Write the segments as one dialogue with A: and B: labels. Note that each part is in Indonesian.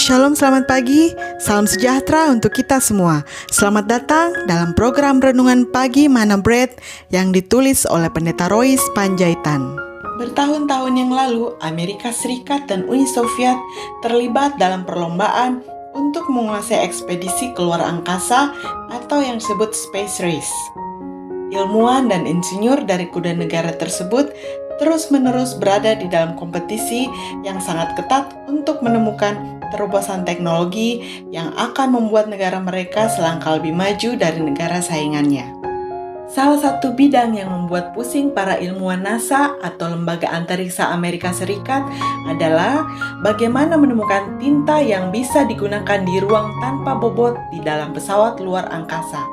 A: Shalom, selamat pagi, salam sejahtera untuk kita semua. Selamat datang dalam program Renungan Pagi Mana Bread yang ditulis oleh Pendeta Rois Panjaitan. Bertahun-tahun yang lalu, Amerika Serikat dan Uni Soviet terlibat dalam perlombaan untuk menguasai ekspedisi keluar angkasa atau yang disebut space race. Ilmuwan dan insinyur dari kedua negara tersebut terus-menerus berada di dalam kompetisi yang sangat ketat untuk menemukan terobosan teknologi yang akan membuat negara mereka selangkah lebih maju dari negara saingannya. Salah satu bidang yang membuat pusing para ilmuwan NASA atau Lembaga Antariksa Amerika Serikat adalah bagaimana menemukan tinta yang bisa digunakan di ruang tanpa bobot di dalam pesawat luar angkasa.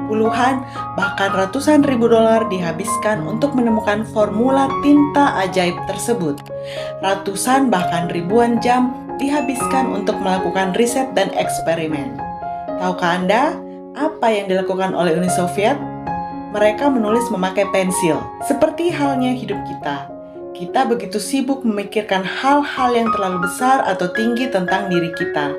A: Puluhan, bahkan ratusan ribu dolar dihabiskan untuk menemukan formula tinta ajaib tersebut. Ratusan bahkan ribuan jam dihabiskan untuk melakukan riset dan eksperimen. Tahukah Anda apa yang dilakukan oleh Uni Soviet? Mereka menulis memakai pensil, seperti halnya hidup kita. Kita begitu sibuk memikirkan hal-hal yang terlalu besar atau tinggi tentang diri kita.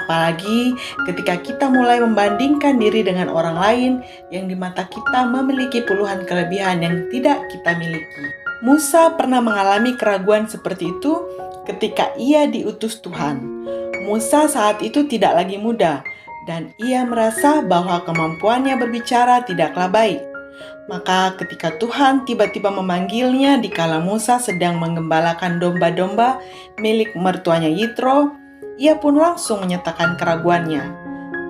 A: Apalagi ketika kita mulai membandingkan diri dengan orang lain yang di mata kita memiliki puluhan kelebihan yang tidak kita miliki. Musa pernah mengalami keraguan seperti itu ketika ia diutus Tuhan. Musa saat itu tidak lagi muda dan ia merasa bahwa kemampuannya berbicara tidaklah baik. Maka ketika Tuhan tiba-tiba memanggilnya dikala Musa sedang menggembalakan domba-domba milik mertuanya Yitro, ia pun langsung menyatakan keraguannya.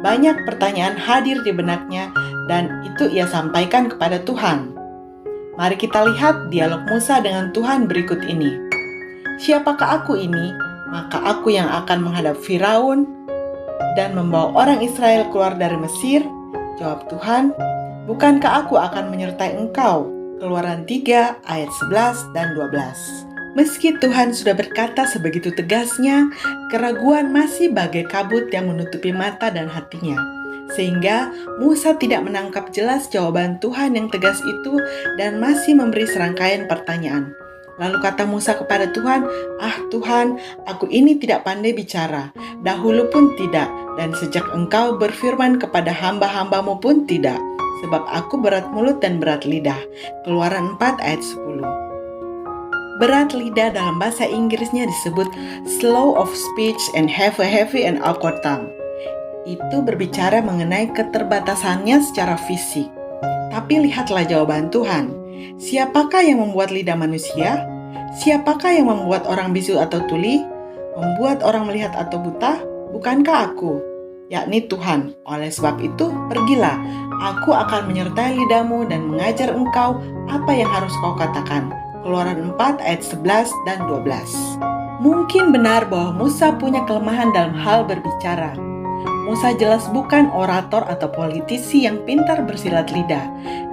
A: Banyak pertanyaan hadir di benaknya dan itu ia sampaikan kepada Tuhan. Mari kita lihat dialog Musa dengan Tuhan berikut ini. Siapakah aku ini? Maka aku yang akan menghadap Firaun dan membawa orang Israel keluar dari Mesir. Jawab Tuhan, bukankah aku akan menyertai engkau? Keluaran 3 ayat 11 dan 12. Meski Tuhan sudah berkata sebegitu tegasnya, keraguan masih bagai kabut yang menutupi mata dan hatinya. Sehingga Musa tidak menangkap jelas jawaban Tuhan yang tegas itu dan masih memberi serangkaian pertanyaan. Lalu kata Musa kepada Tuhan, Tuhan, aku ini tidak pandai bicara, dahulu pun tidak, dan sejak engkau berfirman kepada hamba-hambamu pun tidak, sebab aku berat mulut dan berat lidah. Keluaran 4 ayat 10. Berat lidah dalam bahasa Inggrisnya disebut slow of speech and have a heavy and awkward tongue. Itu berbicara mengenai keterbatasannya secara fisik. Tapi lihatlah jawaban Tuhan. Siapakah yang membuat lidah manusia? Siapakah yang membuat orang bisu atau tuli? Membuat orang melihat atau buta? Bukankah aku? Yakni Tuhan. Oleh sebab itu, pergilah. Aku akan menyertai lidahmu dan mengajar engkau apa yang harus kau katakan. Keluaran 4 ayat 11 dan 12. Mungkin benar bahwa Musa punya kelemahan dalam hal berbicara. Musa jelas bukan orator atau politisi yang pintar bersilat lidah.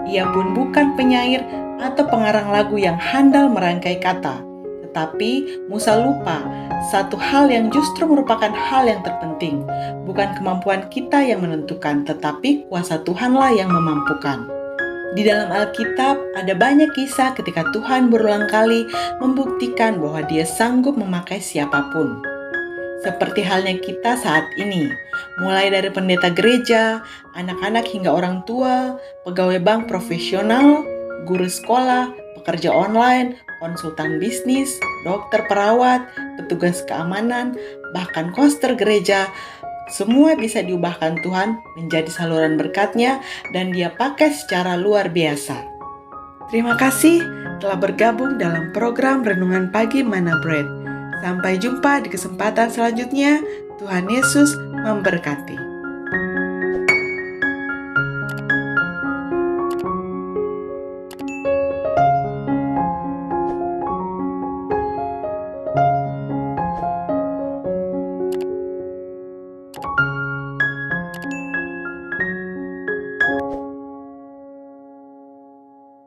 A: Ia pun bukan penyair atau pengarang lagu yang handal merangkai kata. Tetapi Musa lupa satu hal yang justru merupakan hal yang terpenting. Bukan kemampuan kita yang menentukan, tetapi kuasa Tuhanlah yang memampukan. Di dalam Alkitab ada banyak kisah ketika Tuhan berulang kali membuktikan bahwa Dia sanggup memakai siapapun. Seperti halnya kita saat ini, mulai dari pendeta gereja, anak-anak hingga orang tua, pegawai bank profesional, guru sekolah, pekerja online, konsultan bisnis, dokter perawat, petugas keamanan, bahkan koster gereja, semua bisa diubahkan Tuhan menjadi saluran berkat-Nya dan Dia pakai secara luar biasa. Terima kasih telah bergabung dalam program Renungan Pagi Mana Bread. Sampai jumpa di kesempatan selanjutnya. Tuhan Yesus memberkati.